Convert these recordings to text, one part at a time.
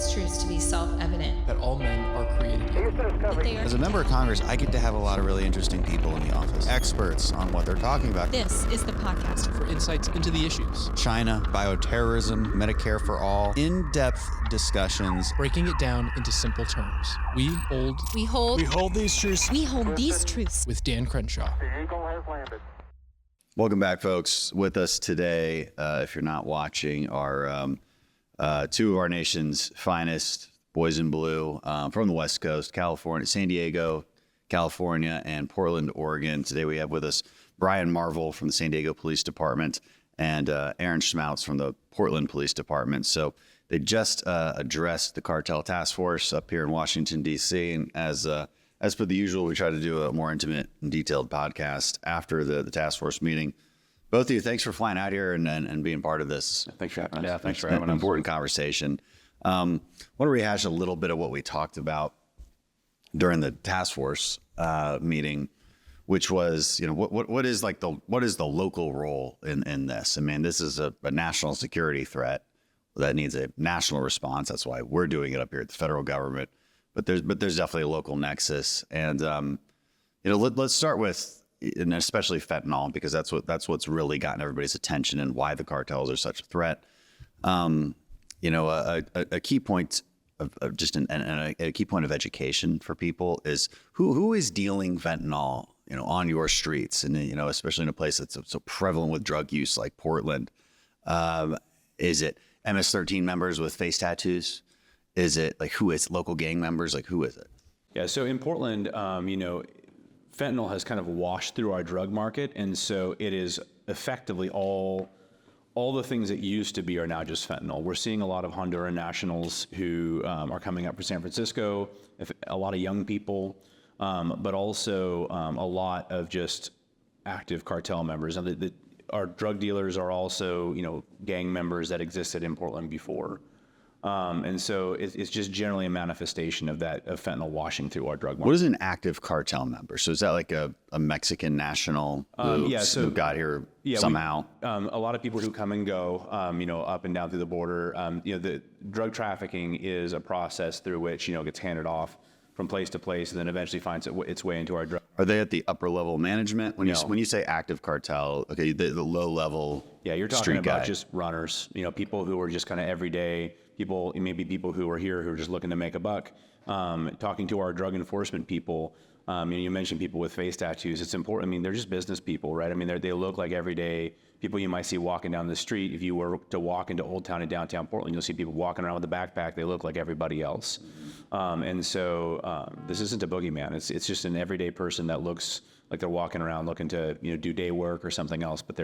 these truths to be self-evident. That all men are created equal. As a member of Congress, I get to have a lot of really interesting people in the office. Experts on what they're talking about. This is the podcast for insights into the issues. China, bioterrorism, Medicare for all. In-depth discussions. Breaking it down into simple terms. We hold these truths. We hold these truths. With Dan Crenshaw. The Eagle has landed. Welcome back, folks. With us today, if you're not watching, are two of our nation's finest boys in blue from the West Coast, California, San Diego, California, and Portland, Oregon. Today we have with us Brian Marvel from the San Diego Police Department and Aaron Schmautz from the Portland Police Department. So they just addressed the Cartel Task Force up here in Washington, D.C. And as per the usual, we try to do a more intimate and detailed podcast after the task force meeting. Both of you, thanks for flying out here and being part of this. Thanks for having us. Yeah, thanks for having an important conversation. I want to rehash a little bit of what we talked about during the task force meeting, which was, what is the local role in this? I mean, this is a national security threat that needs a national response. That's why we're doing it up here at the federal government. But there's definitely a local nexus, and let's start with, and especially fentanyl, because that's what's really gotten everybody's attention and why the cartels are such a threat. A key point of just a key point of education for people is who is dealing fentanyl, on your streets, and especially in a place that's so prevalent with drug use like Portland. Is it MS-13 members with face tattoos? Is it who is local gang members? Who is it? Yeah, so in Portland, fentanyl has kind of washed through our drug market, and so it is effectively all the things that used to be are now just fentanyl. We're seeing a lot of Honduran nationals who are coming up for San Francisco, a lot of young people, but also a lot of just active cartel members. And our drug dealers are also, gang members that existed in Portland before. And so it's just generally a manifestation of fentanyl washing through our drug market. What is an active cartel member? So is that like a Mexican national who got here somehow? A lot of people who come and go, up and down through the border. The drug trafficking is a process through which, gets handed off from place to place and then eventually finds its way into our drug. Are they at the upper level management? When you say active cartel, okay, the low level. Yeah, you're talking about just runners, people who are just kind of everyday people, maybe people who are here who are just looking to make a buck. Talking to our drug enforcement people, you mentioned people with face tattoos. It's important. I mean, they're just business people, right? I mean, they look like everyday people you might see walking down the street. If you were to walk into Old Town and downtown Portland, you'll see people walking around with a backpack. They look like everybody else. And so this isn't a boogeyman. It's just an everyday person that looks like they're walking around looking to, do day work or something else, but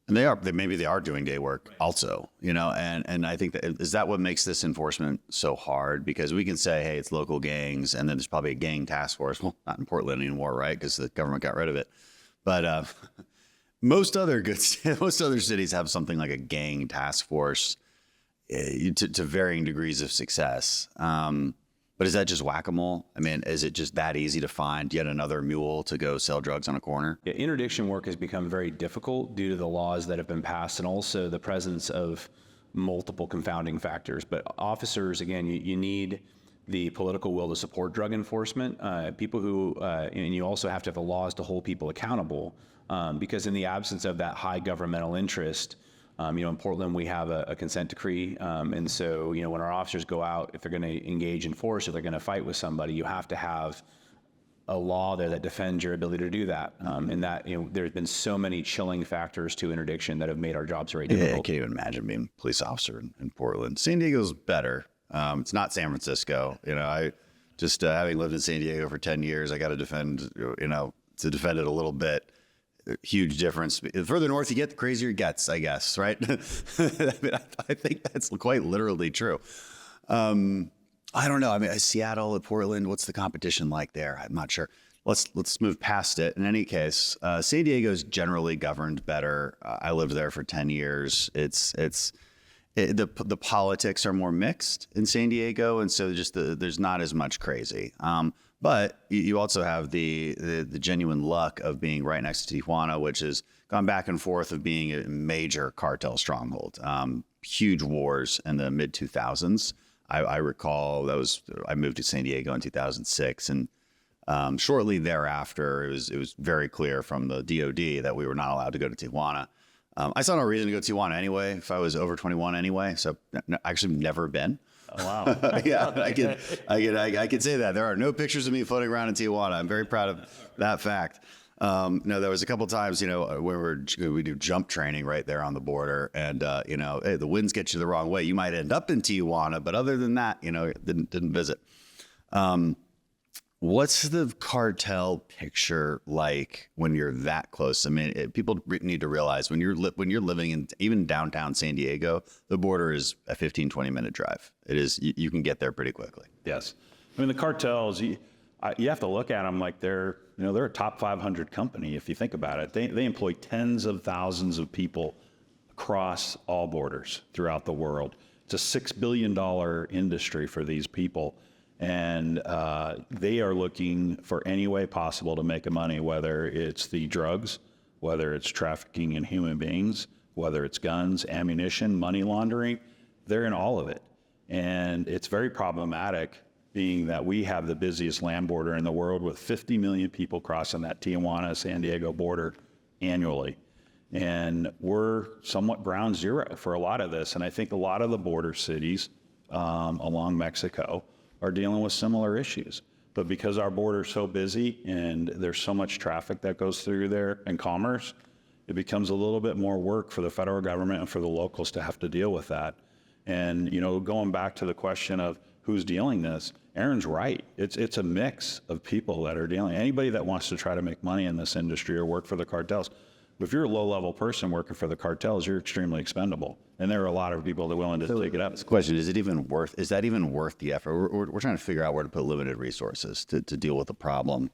maybe they are doing day work also, and I think is that what makes this enforcement so hard? Because we can say, hey, it's local gangs, and then there's probably a gang task force. Well, not in Portland anymore, right? Because the government got rid of it. But most other cities have something like a gang task force to varying degrees of success. But is that just whack-a-mole? I mean, is it just that easy to find yet another mule to go sell drugs on a corner? Yeah, interdiction work has become very difficult due to the laws that have been passed and also the presence of multiple confounding factors. But officers, again, you need the political will to support drug enforcement. People who, and you also have to have the laws to hold people accountable because in the absence of that high governmental interest, in Portland, we have a consent decree. And so, when our officers go out, if they're going to engage in force or they're going to fight with somebody, you have to have a law there that defends your ability to do that. And that, there's been so many chilling factors to interdiction that have made our jobs very difficult. Yeah, I can't even imagine being a police officer in Portland. San Diego's better. It's not San Francisco. I just, having lived in San Diego for 10 years, I got to defend it a little bit. Huge difference. The further north you get, the crazier it gets, I guess, right? I think that's quite literally true. I don't know. I mean, Seattle and Portland, what's the competition like there? I'm not sure. Let's move past it. In any case, San Diego is generally governed better. I lived there for 10 years. The politics are more mixed in San Diego, and so there's not as much crazy. But you also have the genuine luck of being right next to Tijuana, which has gone back and forth of being a major cartel stronghold. Huge wars in the mid 2000s. I recall I moved to San Diego in 2006, and shortly thereafter, it was very clear from the DOD that we were not allowed to go to Tijuana. I saw no reason to go to Tijuana anyway, if I was over 21 anyway. So actually never been. Oh, wow. Yeah, I can say that. There are no pictures of me floating around in Tijuana. I'm very proud of that fact. No, there was a couple of times, when we do jump training right there on the border, and hey, the winds get you the wrong way. You might end up in Tijuana, but other than that, didn't visit. What's the cartel picture like when you're that close? I mean, people need to realize when you're living in even downtown San Diego, the border is a 15-20 minute drive. It is, you can get there pretty quickly. Yes. I mean, the cartels, you have to look at them like they're a top 500 company. If you think about it, they employ tens of thousands of people across all borders throughout the world. It's a $6 billion industry for these people. And they are looking for any way possible to make money, whether it's the drugs, whether it's trafficking in human beings, whether it's guns, ammunition, money laundering. They're in all of it. And it's very problematic, being that we have the busiest land border in the world with 50 million people crossing that Tijuana-San Diego border annually. And we're somewhat ground zero for a lot of this. And I think a lot of the border cities along Mexico are dealing with similar issues. But because our border is so busy and there's so much traffic that goes through there and commerce, it becomes a little bit more work for the federal government and for the locals to have to deal with that. And, going back to the question of who's dealing this, Aaron's right. It's a mix of people that are dealing. Anybody that wants to try to make money in this industry or work for the cartels, if you're a low-level person working for the cartels, you're extremely expendable. And there are a lot of people that are willing to take it up. This question, is that even worth the effort? We're trying to figure out where to put limited resources to deal with the problem.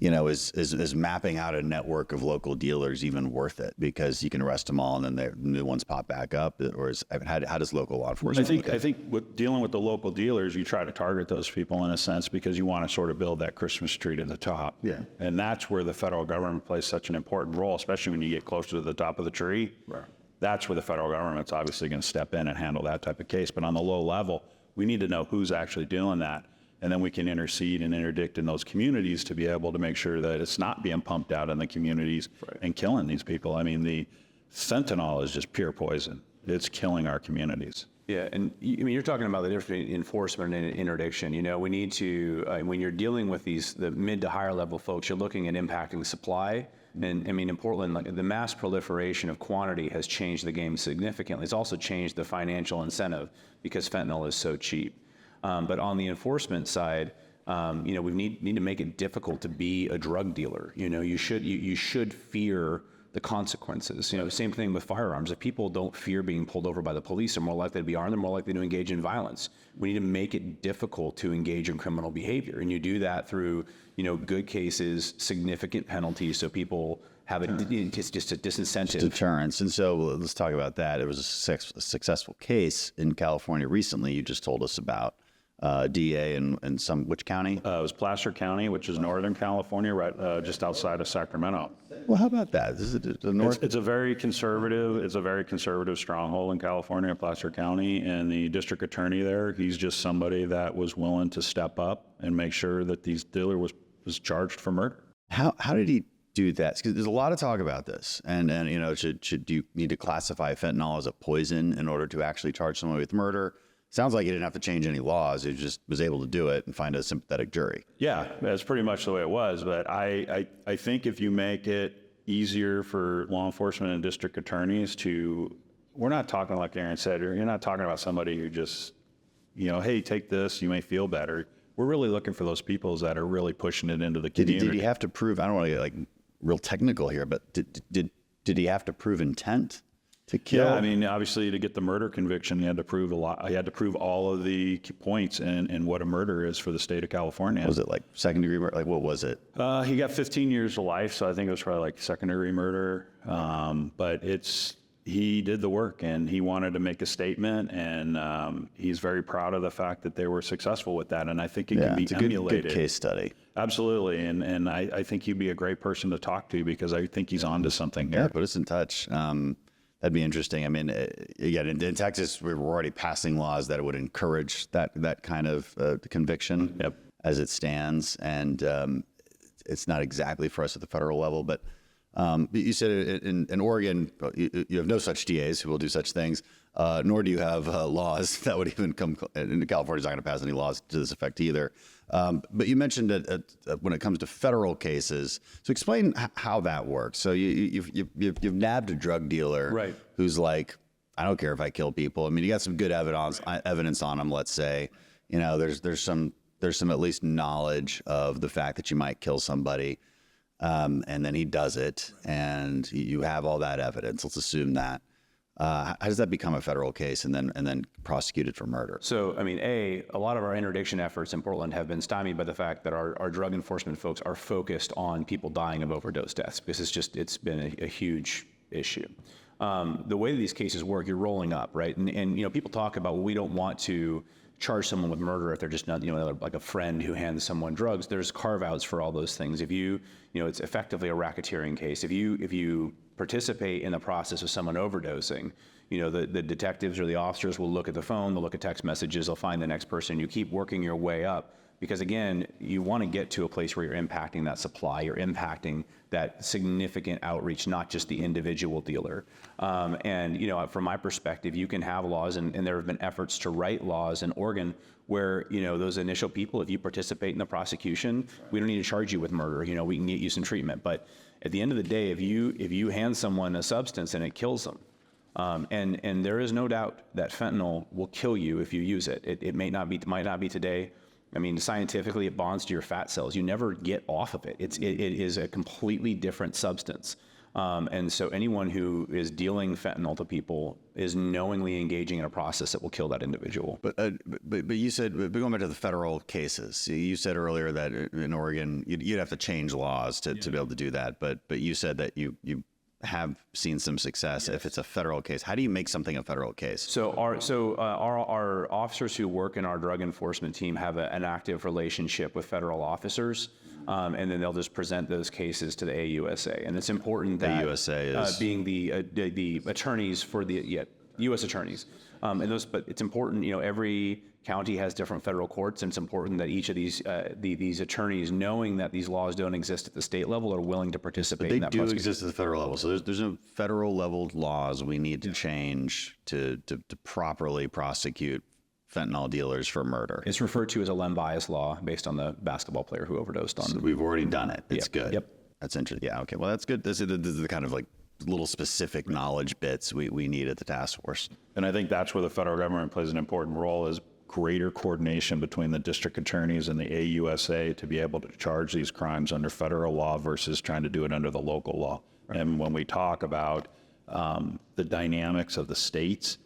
Is mapping out a network of local dealers even worth it? Because you can arrest them all and then new ones pop back up? Or how does local law enforcement I think with dealing with the local dealers, you try to target those people in a sense because you want to sort of build that Christmas tree to the top. Yeah. And that's where the federal government plays such an important role, especially when you get closer to the top of the tree. Right. That's where the federal government's obviously going to step in and handle that type of case. But on the low level, we need to know who's actually doing that. And then we can intercede and interdict in those communities to be able to make sure that it's not being pumped out in the communities and killing these people. I mean, the fentanyl is just pure poison. It's killing our communities. Yeah, and you're talking about the difference between enforcement and interdiction. We need to, when you're dealing with the mid to higher level folks, you're looking at impacting supply. And in Portland, the mass proliferation of quantity has changed the game significantly. It's also changed the financial incentive because fentanyl is so cheap. But on the enforcement side, we need to make it difficult to be a drug dealer. You should fear the consequences. Same thing with firearms. If people don't fear being pulled over by the police, they're more likely to be armed, they're more likely to engage in violence. We need to make it difficult to engage in criminal behavior. And you do that through, good cases, significant penalties, so people have just a disincentive. Deterrence. And so let's talk about that. It was a successful case in California recently you just told us about. DA in which county? It was Placer County, which is Northern California, right just outside of Sacramento. Well, how about that? Is it the north? It's a very conservative stronghold in California, Placer County, and the district attorney there, he's just somebody that was willing to step up and make sure that these dealer was charged for murder. How did he do that? Because there's a lot of talk about this, and should you need to classify fentanyl as a poison in order to actually charge someone with murder? Sounds like he didn't have to change any laws. He just was able to do it and find a sympathetic jury. Yeah, that's pretty much the way it was. But I think if you make it easier for law enforcement and district attorneys we're not talking, like Aaron said, you're not talking about somebody who just, hey, take this, you may feel better. We're really looking for those people that are really pushing it into the community. Did he have to prove, I don't want to get real technical here, but did he have to prove intent to kill? Yeah, obviously to get the murder conviction, he had to prove a lot. He had to prove all of the points and what a murder is for the state of California. Was it second degree murder? What was it? He got 15 years to life, so I think it was probably second degree murder. But he did the work and he wanted to make a statement, and he's very proud of the fact that they were successful with that. And I think it can be emulated. Good case study. Absolutely, and I think he'd be a great person to talk to because I think he's onto something here. Yeah, put us in touch. that'd be interesting. I mean, again, in Texas, we were already passing laws that would encourage that kind of conviction as it stands. And it's not exactly for us at the federal level, but you said in Oregon, you have no such DAs who will do such things, nor do you have laws that would even come. And California's not going to pass any laws to this effect either. But you mentioned that when it comes to federal cases, so explain how that works. So you've nabbed a drug dealer who's like, I don't care if I kill people. I mean, you got some good evidence on him. Let's say, there's some at least knowledge of the fact that you might kill somebody. And then he does it, and you have all that evidence. Let's assume that. How does that become a federal case and then prosecuted for murder? So, I mean, a lot of our interdiction efforts in Portland have been stymied by the fact that our drug enforcement folks are focused on people dying of overdose deaths, because it's been a huge issue. The way that these cases work, you're rolling up, right? And people talk about, well, we don't want to charge someone with murder if they're just not, like a friend who hands someone drugs. There's carve-outs for all those things. If it's effectively a racketeering case. If you participate in the process of someone overdosing, the detectives or the officers will look at the phone, they'll look at text messages, they'll find the next person. You keep working your way up, because again, you want to get to a place where you're impacting that supply, you're impacting that significant outreach, not just the individual dealer. From my perspective, you can have laws, and there have been efforts to write laws in Oregon where, those initial people, if you participate in the prosecution, we don't need to charge you with murder. We can get you some treatment. But at the end of the day, if you hand someone a substance and it kills them, and there is no doubt that fentanyl will kill you if you use it. It might not be today. I mean, scientifically, it bonds to your fat cells. You never get off of it. It is a completely different substance. And so anyone who is dealing fentanyl to people is knowingly engaging in a process that will kill that individual. But you said, going back to the federal cases, you said earlier that in Oregon, you'd have to change laws to be able to do that. But you said that you have seen some success if it's a federal case. How do you make something a federal case? So our officers who work in our drug enforcement team have an active relationship with federal officers, and then they'll just present those cases to the AUSA. And it's important that AUSA is being the attorneys for the U.S. attorneys. But it's important. Every county has different federal courts, and it's important that each of these attorneys, knowing that these laws don't exist at the state level, are willing to participate in that prosecution. They do exist at the federal level. So there's no federal level laws we need to change to properly prosecute fentanyl dealers for murder. It's referred to as a Lem bias law based on the basketball player who overdosed on. So we've already done it. It's good. Yep. That's interesting. Yeah. Okay. Well, that's good. This is the kind of like little specific knowledge bits we need at the task force. And I think that's where the federal government plays an important role, is greater coordination between the district attorneys and the AUSA to be able to charge these crimes under federal law versus trying to do it under the local law. Right. And when we talk about the dynamics of the states,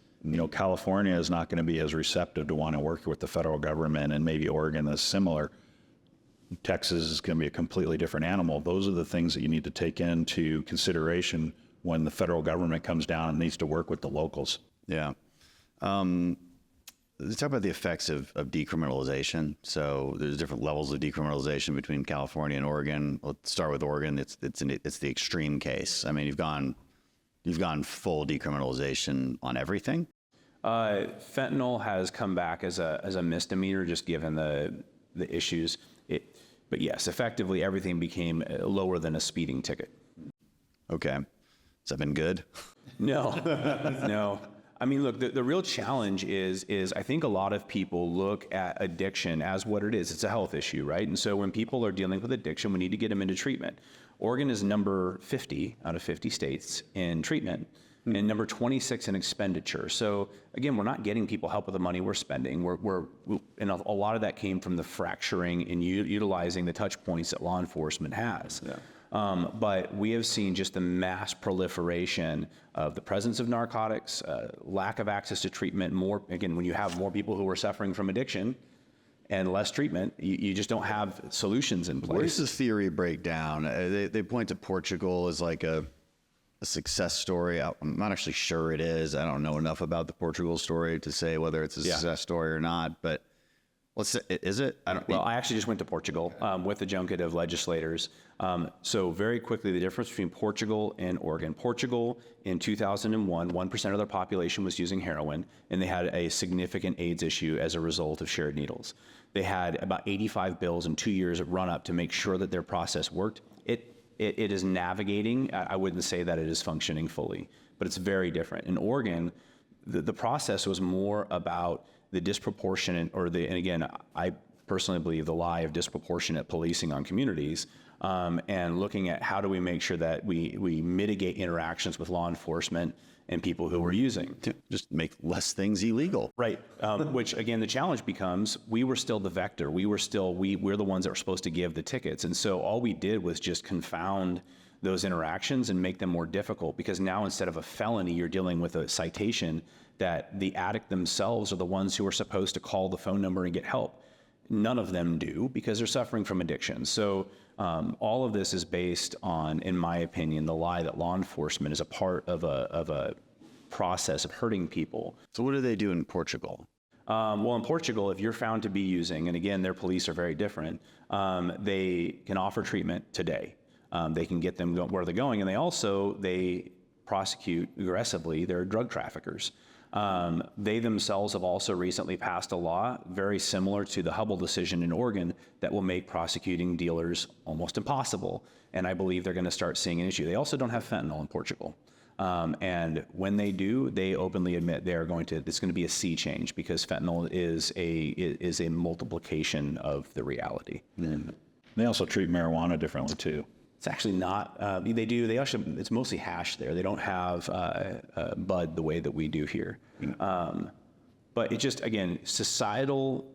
California is not going to be as receptive to want to work with the federal government, and maybe Oregon is similar. Texas is going to be a completely different animal. Those are the things that you need to take into consideration when the federal government comes down and needs to work with the locals. Yeah. Let's talk about the effects of decriminalization. So there's different levels of decriminalization between California and Oregon. Let's start with Oregon. It's the extreme case. I mean, you've gone full decriminalization on everything. Fentanyl has come back as a misdemeanor, just given the issues. But yes, effectively everything became lower than a speeding ticket. Okay. Has that been good? No, no. I mean, look, the real challenge is I think a lot of people look at addiction as what it is. It's a health issue, right? And so when people are dealing with addiction, we need to get them into treatment. Oregon is number 50 out of 50 states in treatment, and number 26 in expenditure. So again, we're not getting people help with the money we're spending. And a lot of that came from the fracturing and utilizing the touch points that law enforcement has. Yeah. But we have seen just the mass proliferation of the presence of narcotics, lack of access to treatment. When you have more people who are suffering from addiction and less treatment, you just don't have solutions in place. Where's the theory breakdown? They point to Portugal as like a success story. I'm not actually sure it is. I don't know enough about the Portugal story to say whether it's a success story or not. But Is it? I don't. Well, I actually just went to Portugal with a junket of legislators. So very quickly, the difference between Portugal and Oregon. Portugal in 2001, 1% of their population was using heroin, and they had a significant AIDS issue as a result of shared needles. They had about 85 bills in 2 years of run-up to make sure that their process worked. It is navigating. I wouldn't say that it is functioning fully, but it's very different. In Oregon, the process was more about the disproportionate, and again, I personally believe the lie of disproportionate policing on communities, and looking at how do we make sure that we mitigate interactions with law enforcement and people who are using. Just make less things illegal. Right, which again, the challenge becomes, we were still the vector. We're the ones that were supposed to give the tickets. And so all we did was just confound those interactions and make them more difficult, because now instead of a felony, you're dealing with a citation that the addict themselves are the ones who are supposed to call the phone number and get help. None of them do, because they're suffering from addiction. So all of this is based on, in my opinion, the lie that law enforcement is a part of a process of hurting people. So what do they do in Portugal? Well, in Portugal, if you're found to be using, and again, their police are very different, they can offer treatment today. They can get them where they're going, and they prosecute aggressively their drug traffickers. They themselves have also recently passed a law very similar to the Hubble decision in Oregon that will make prosecuting dealers almost impossible. And I believe they're going to start seeing an issue. They also don't have fentanyl in Portugal. And when they do, they openly admit it's going to be a sea change, because fentanyl is a multiplication of the reality. And they also treat marijuana differently too. It's actually not. It's mostly hash there. They don't have bud the way that we do here. But it just, again, societal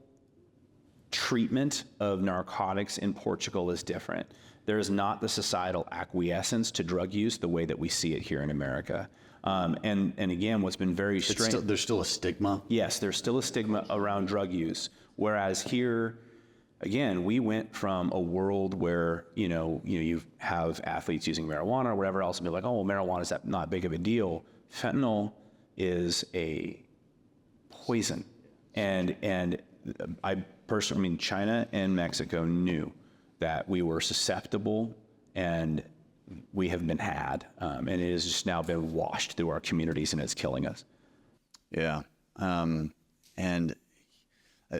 treatment of narcotics in Portugal is different. There is not the societal acquiescence to drug use the way that we see it here in America. And again, what's been very strange. There's still a stigma? Yes, there's still a stigma around drug use. Whereas here, again, we went from a world where, you have athletes using marijuana or whatever else and be like, oh, well, marijuana is not big of a deal. Fentanyl is a poison. And I personally, China and Mexico knew that we were susceptible, and we have been had. And it has just now been washed through our communities, and it's killing us. Yeah. And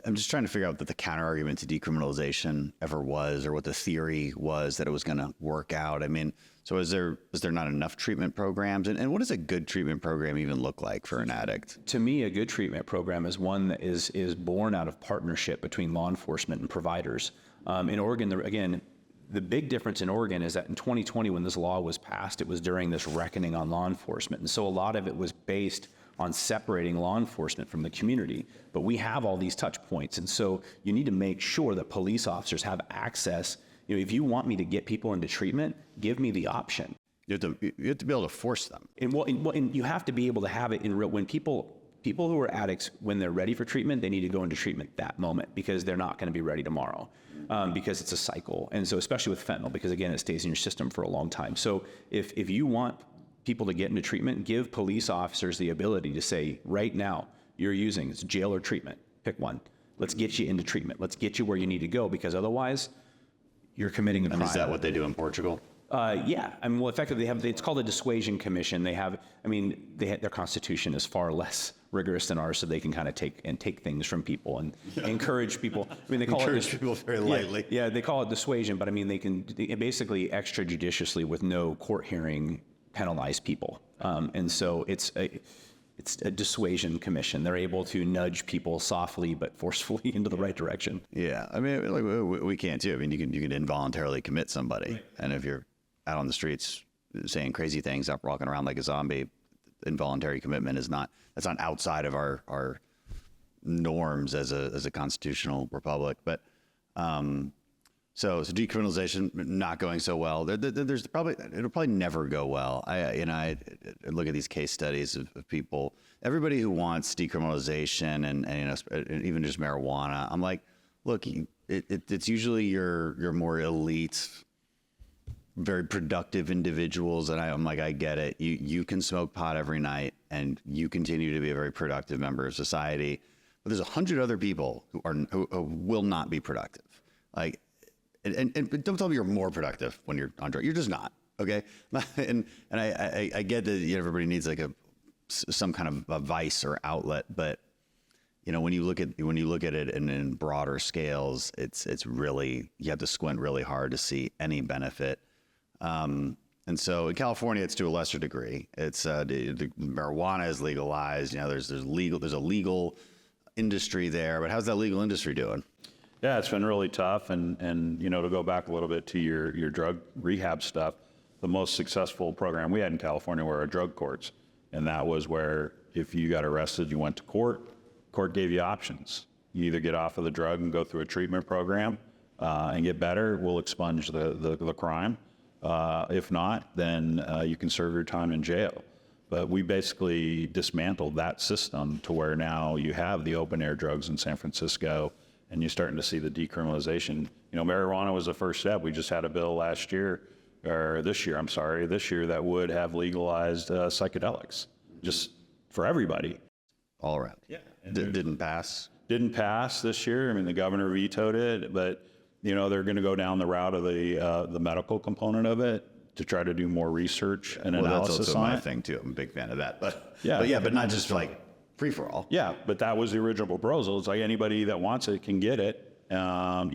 I'm just trying to figure out what the counter argument to decriminalization ever was, or what the theory was that it was going to work out. I mean, so is there not enough treatment programs? And what does a good treatment program even look like for an addict? To me, a good treatment program is one that is born out of partnership between law enforcement and providers. In Oregon, again, the big difference in Oregon is that in 2020, when this law was passed, it was during this reckoning on law enforcement. And so a lot of it was based on separating law enforcement from the community. But we have all these touch points. And so you need to make sure that police officers have access. If you want me to get people into treatment, give me the option. You have to be able to force them. And you have to be able to have it in real, when people who are addicts, when they're ready for treatment, they need to go into treatment that moment, because they're not going to be ready tomorrow, because it's a cycle. And so especially with fentanyl, because again, it stays in your system for a long time. So if you want people to get into treatment, give police officers the ability to say, right now, you're using, it's jail or treatment, pick one. Let's get you into treatment. Let's get you where you need to go, because otherwise you're committing a crime. And is that what they do in Portugal? Yeah, I mean, well, effectively, it's called a dissuasion commission. Their constitution is far less rigorous than ours, so they can kind of take things from people and encourage people. I mean, they call encourage people very lightly. Yeah, they call it dissuasion, but I mean, they basically extrajudiciously, with no court hearing, penalize people. And so it's a dissuasion commission. They're able to nudge people softly but forcefully into the right direction. Yeah, I mean, like, we can't too. I mean, you can involuntarily commit somebody, right. And if you're out on the streets saying crazy things, up walking around like a zombie, involuntary commitment that's not outside of our norms as a constitutional republic. But so decriminalization not going so well. It'll probably never go well. I look at these case studies of people, everybody who wants decriminalization and even just marijuana. I'm like, look, it's usually your more elite, very productive individuals, and I'm like, I get it. You can smoke pot every night, and you continue to be a very productive member of society. But but there's 100 other people who will not be productive. Like, and don't tell me you're more productive when you're on drugs. You're just not. Okay. And I get that everybody needs like some kind of a vice or outlet, but when you look at it in broader scales, it's really, you have to squint really hard to see any benefit. And so in California, it's to a lesser degree. It's the marijuana is legalized. There's a legal industry there, but how's that legal industry doing? Yeah, it's been really tough. And to go back a little bit to your drug rehab stuff, the most successful program we had in California were our drug courts. And that was where if you got arrested, you went to court gave you options. You either get off of the drug and go through a treatment program and get better, we'll expunge the crime. If not, then you can serve your time in jail. But we basically dismantled that system to where now you have the open air drugs in San Francisco, and you're starting to see the decriminalization. Marijuana was the first step. We just had a bill this year that would have legalized psychedelics just for everybody. All around. Yeah. Didn't pass? Didn't pass this year. I mean, the governor vetoed it, but they're going to go down the route of the medical component of it to try to do more research and analysis that's also on my it. thing too. I'm a big fan of that. But not just like free for all. Yeah, but that was the original proposal. It's like anybody that wants it can get it. And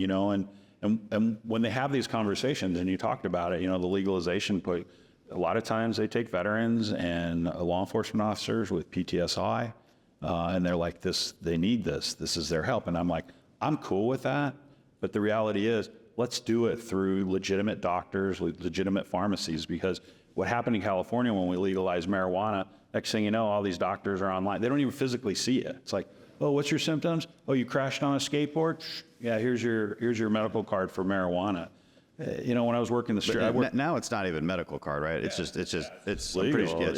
when they have these conversations, and you talked about it, the legalization point. A lot of times they take veterans and law enforcement officers with PTSI, and they're like, they need this. This is their help. And I'm like, I'm cool with that. But the reality is, let's do it through legitimate doctors, legitimate pharmacies, because what happened in California when we legalized marijuana, next thing you know, all these doctors are online. They don't even physically see it. It's like, oh, what's your symptoms? Oh, you crashed on a skateboard? Yeah, here's your medical card for marijuana. When I was working the street, now it's not even medical card, right? It's just legal. It's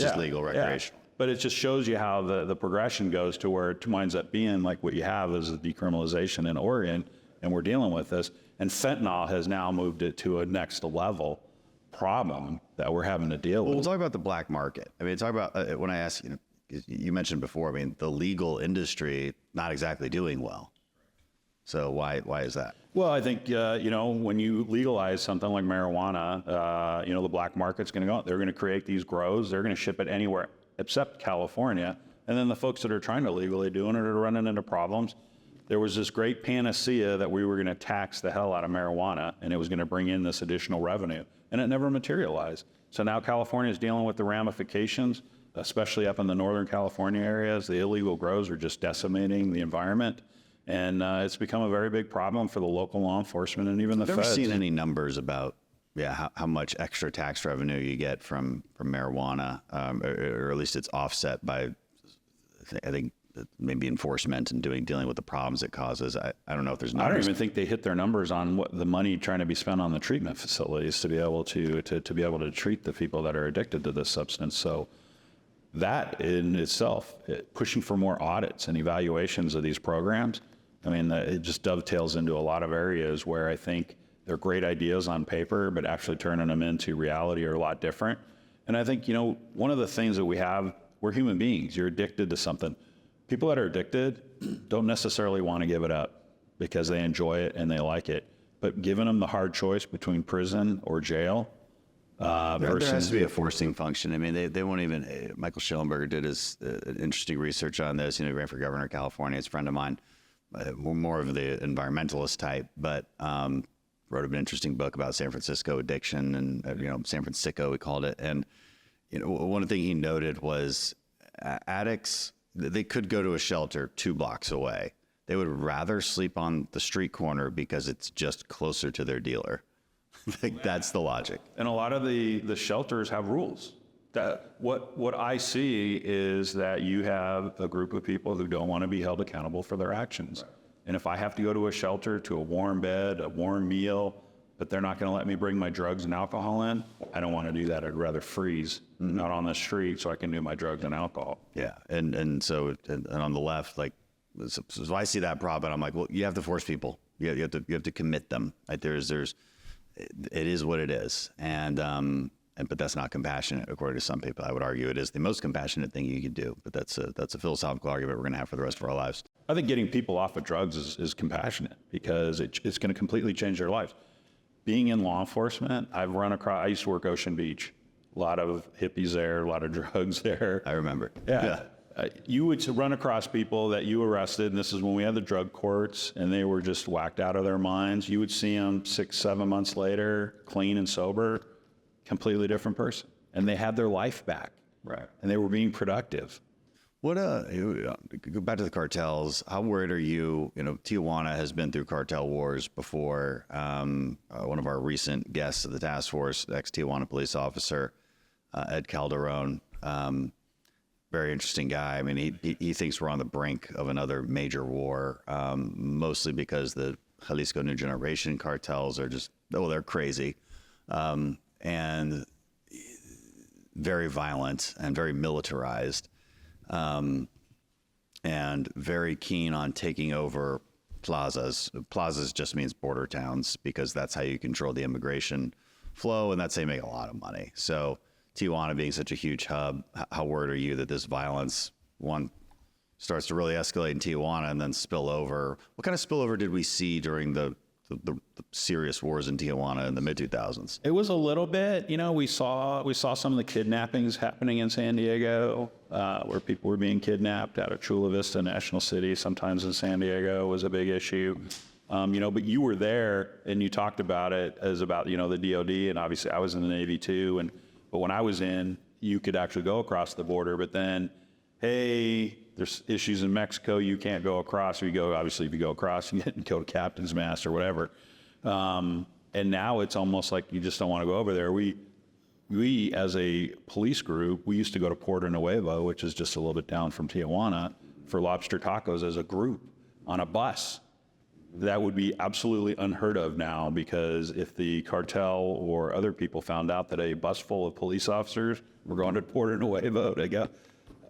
just legal, recreational. Yeah. But it just shows you how the progression goes to where it winds up being like what you have is a decriminalization in Oregon, and we're dealing with this. And fentanyl has now moved it to a next level problem that we're having to deal with. We'll talk about the black market. I mean, talk about when I asked, you mentioned before, I mean, the legal industry not exactly doing well. So why is that? Well, I think, when you legalize something like marijuana, the black market's going to go out. They're going to create these grows. They're going to ship it anywhere except California. And then the folks that are trying to legally doing it are running into problems. There was this great panacea that we were going to tax the hell out of marijuana, and it was going to bring in this additional revenue. And it never materialized. So now California is dealing with the ramifications, especially up in the Northern California areas. The illegal grows are just decimating the environment. And it's become a very big problem for the local law enforcement and even the feds. Have you ever seen any numbers about how much extra tax revenue you get from marijuana, or at least it's offset by, I think, maybe enforcement and dealing with the problems it causes? I don't know if there's numbers. I don't even think they hit their numbers on what the money trying to be spent on the treatment facilities to be able to treat the people that are addicted to this substance. So that in itself, pushing for more audits and evaluations of these programs, I mean, it just dovetails into a lot of areas where I think they're great ideas on paper, but actually turning them into reality are a lot different. And I think, one of the things that we have, we're human beings. You're addicted to something. People that are addicted don't necessarily want to give it up because they enjoy it and they like it. But giving them the hard choice between prison or jail there has to be a forcing function. I mean, they won't even. Michael Schellenberger did his interesting research on this. He ran for governor of California. He's a friend of mine, more of the environmentalist type, but wrote an interesting book about San Francisco addiction and San Francisco we called it. And one thing he noted was addicts. They could go to a shelter 2 blocks away. They would rather sleep on the street corner because it's just closer to their dealer. That's the logic. And a lot of the shelters have rules. What I see is that you have a group of people who don't want to be held accountable for their actions. Right. And if I have to go to a shelter, to a warm bed, a warm meal, but they're not going to let me bring my drugs and alcohol in, I don't want to do that. I'd rather freeze, not on the street, so I can do my drugs and alcohol. Yeah, and so on the left, so I see that problem. I'm like, well, you have to force people. You have to commit them. Like it is what it is, but that's not compassionate according to some people. I would argue it is the most compassionate thing you could do. But that's a philosophical argument we're going to have for the rest of our lives. I think getting people off of drugs is compassionate because it's going to completely change their lives. Being in law enforcement, I used to work Ocean Beach. A lot of hippies there, a lot of drugs there. I remember. Yeah. You would run across people that you arrested, and this is when we had the drug courts, and they were just whacked out of their minds. You would see them 6-7 months later, clean and sober, completely different person. And they had their life back. Right. And they were being productive. What go back to the cartels. How worried are you? You know, Tijuana has been through cartel wars before. One of our recent guests of the task force, ex-Tijuana police officer, Ed Calderon, very interesting guy. I mean, he thinks we're on the brink of another major war, mostly because the Jalisco New Generation cartels are just, they're crazy, and very violent and very militarized. And very keen on taking over plazas. Plazas just means border towns because that's how you control the immigration flow, and that's how you make a lot of money. So Tijuana being such a huge hub, how worried are you that this violence, one, starts to really escalate in Tijuana and then spill over? What kind of spillover did we see during the serious wars in Tijuana in the mid-2000s? It was a little bit, you know, we saw some of the kidnappings happening in San Diego, where people were being kidnapped out of Chula Vista National City. Sometimes in San Diego was a big issue. You know, but you were there and you talked about it as about, you know, the DOD, and obviously I was in the Navy too. But when I was in, you could actually go across the border, but then, hey, there's issues in Mexico, you can't go across. If you go across, you go to Captain's Mast or whatever. And now it's almost like you just don't want to go over there. We as a police group, we used to go to Puerto Nuevo, which is just a little bit down from Tijuana, for lobster tacos as a group on a bus. That would be absolutely unheard of now, because if the cartel or other people found out that a bus full of police officers were going to Puerto Nuevo to go,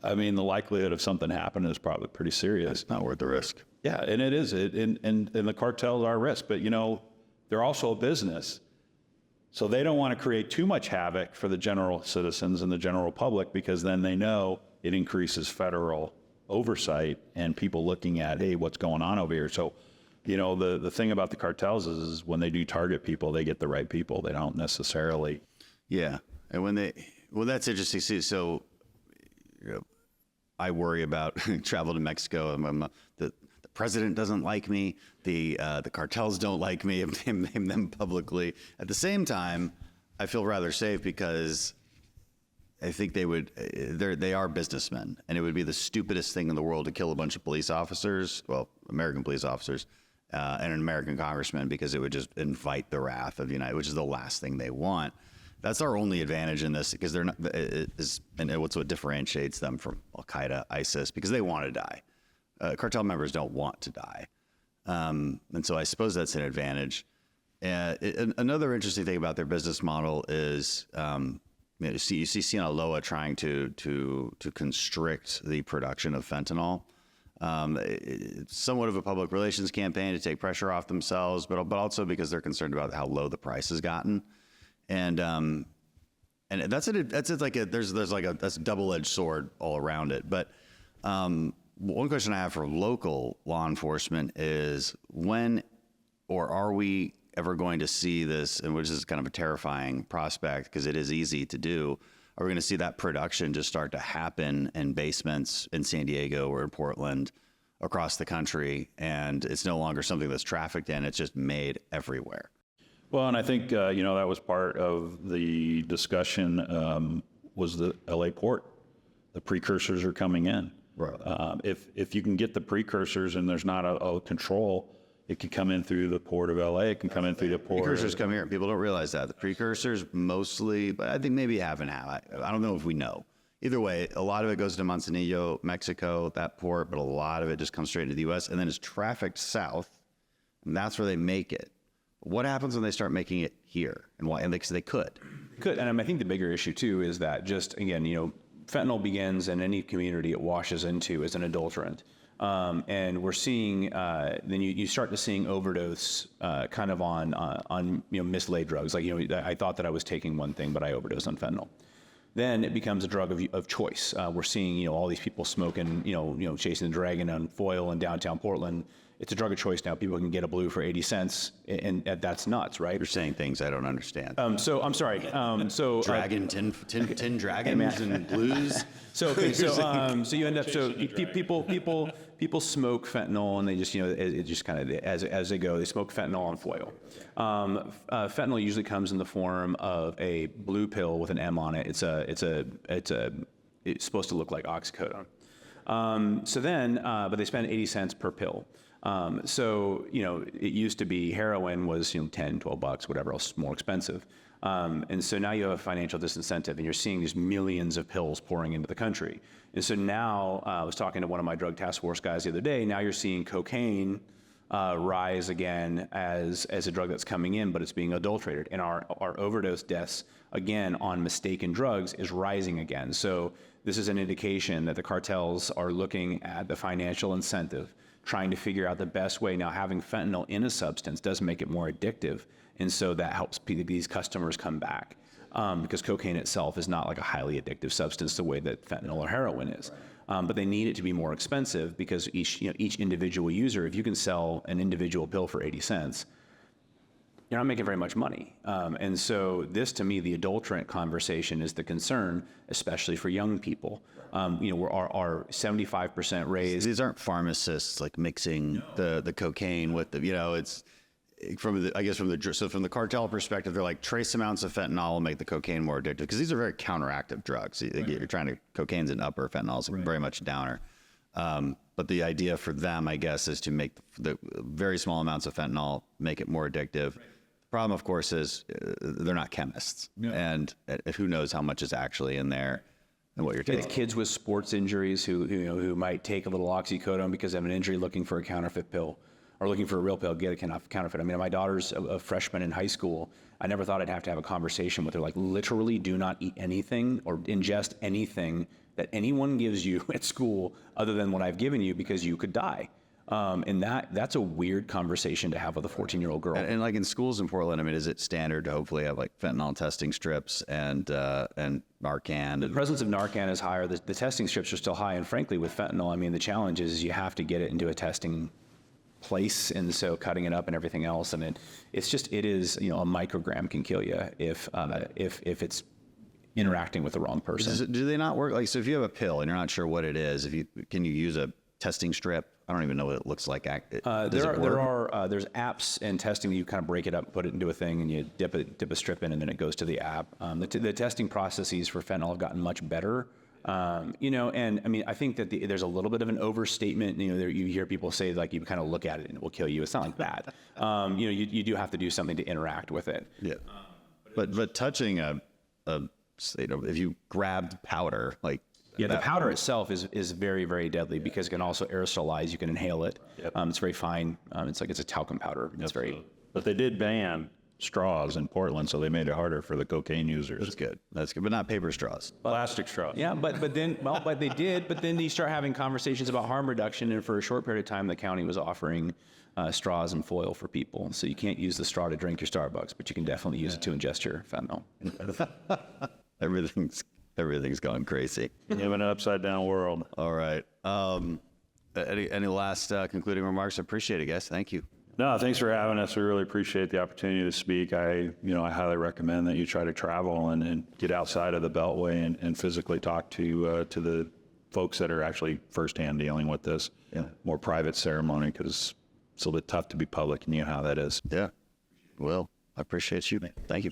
I mean, the likelihood of something happening is probably pretty serious. It's not worth the risk. Yeah, and it is. And the cartels are a risk, but you know, they're also a business. So they don't want to create too much havoc for the general citizens and the general public, because then they know it increases federal oversight and people looking at, hey, what's going on over here? So, you know, the thing about the cartels is when they do target people, they get the right people. They don't necessarily. Yeah. And that's interesting. See, so, you know, I worry about travel to Mexico. The president doesn't like me. The cartels don't like me. I name them publicly. At the same time, I feel rather safe because I think they are businessmen, and it would be the stupidest thing in the world to kill a bunch of police officers, well, American police officers, and an American congressman, because it would just invite the wrath of the United, which is the last thing they want. That's our only advantage in this, because they're not, and what's what differentiates them from Al Qaeda, ISIS, because they want to die. Cartel members don't want to die, and so I suppose that's an advantage. Another interesting thing about their business model is, you see Sinaloa trying to constrict the production of fentanyl. It's somewhat of a public relations campaign to take pressure off themselves, but also because they're concerned about how low the price has gotten. And that's a double-edged sword all around it. But one question I have for local law enforcement is, when or are we ever going to see this, and which is kind of a terrifying prospect because it is easy to do, are we going to see that production just start to happen in basements in San Diego or in Portland, across the country, and it's no longer something that's trafficked in, it's just made everywhere? Well, and I think, you know, that was part of the discussion, was the LA port. The precursors are coming in. Right. If you can get the precursors and there's not a control, it can come in through the port of LA. It can come in through the port. Precursors come here. People don't realize that. The precursors mostly, but I think maybe half and half. I don't know if we know. Either way, a lot of it goes to Manzanillo, Mexico, that port, but a lot of it just comes straight into the U.S. and then is trafficked south, and that's where they make it. What happens when they start making it here? And why? And because they could. And I think the bigger issue too is that, just again, you know, fentanyl begins in any community it washes into as an adulterant. And we're seeing, then you start to seeing overdose kind of on you know, mislaid drugs. Like, you know, I thought that I was taking one thing, but I overdosed on fentanyl. then it becomes a drug of choice. We're seeing, all these people smoking, chasing the dragon on foil in downtown Portland. It's a drug of choice now. People can get a blue for 80 cents, and that's nuts, right? You're saying things I don't understand. So I'm sorry. Dragon, 10 dragons and blues. So you end up people smoke fentanyl, and they just it just kind of as they go, they smoke fentanyl on foil. Fentanyl usually comes in the form of a blue pill with an M on it. It's supposed to look like oxycodone. But they spend 80 cents per pill. It used to be heroin was, $10, $12, whatever else, more expensive. And so now you have a financial disincentive, and you're seeing these millions of pills pouring into the country. And so now, I was talking to one of my drug task force guys the other day, now you're seeing cocaine rise again as a drug that's coming in, but it's being adulterated. And our overdose deaths, again, on mistaken drugs is rising again. So this is an indication that the cartels are looking at the financial incentive, trying to figure out the best way. Now, having fentanyl in a substance does make it more addictive, and so that helps these customers come back because cocaine itself is not like a highly addictive substance the way that fentanyl or heroin is. But they need it to be more expensive because each individual user, if you can sell an individual pill for 80 cents, you're not making very much money. And so this, to me, the adulterant conversation is the concern, especially for young people. Our 75% raise. These aren't pharmacists like mixing the cocaine with it's from the cartel perspective, they're like trace amounts of fentanyl will make the cocaine more addictive because these are very counteractive drugs. You're trying to, cocaine's an upper, fentanyl's very much a downer. But the idea for them, I guess, is to make the very small amounts of fentanyl make it more addictive. The problem, of course, is they're not chemists, and who knows how much is actually in there and what you're taking. It's kids with sports injuries who might take a little oxycodone because they have an injury, looking for a counterfeit pill, or looking for a real pill, get a counterfeit. I mean, my daughter's a freshman in high school. I never thought I'd have to have a conversation with her, like, literally do not eat anything or ingest anything that anyone gives you at school other than what I've given you, because you could die. And that's a weird conversation to have with a 14-year-old girl. And like in schools in Portland, I mean, is it standard to hopefully have like fentanyl testing strips and Narcan? The presence of Narcan is higher. The testing strips are still high. And frankly, with fentanyl, I mean, the challenge is you have to get it into a testing place, and so cutting it up and everything else, and it is a microgram can kill you if it's interacting with the wrong person. Do they not work? Like, so if you have a pill and you're not sure what it is, can you use a testing strip? I don't even know what it looks like. There's apps and testing that you kind of break it up, put it into a thing, and you dip a strip in, and then it goes to the app. The testing processes for fentanyl have gotten much better. And I mean, I think that there's a little bit of an overstatement. You hear people say, like, you kind of look at it and it will kill you. It's not like that. You do have to do something to interact with it. Yeah. But touching if you grabbed powder, like. Yeah, the powder itself is very, very deadly because it can also aerosolize. You can inhale it. Yep. It's very fine. It's a talcum powder. It's But they did ban straws in Portland, so they made it harder for the cocaine users. That's good, but not paper straws. Plastic straws. Yeah, but they did. But then you start having conversations about harm reduction, and for a short period of time, the county was offering straws and foil for people. So you can't use the straw to drink your Starbucks, but you can definitely use it to ingest your fentanyl. Everything's gone crazy. We live in an upside down world. All right. Any last concluding remarks? I appreciate it, guys. Thank you. No, thanks for having us. We really appreciate the opportunity to speak. I highly recommend that you try to travel and get outside of the Beltway and physically talk to the folks that are actually firsthand dealing with this. Yeah. More private ceremony, because it's a little bit tough to be public, and you know how that is. Yeah. Well, I appreciate you. Thank you.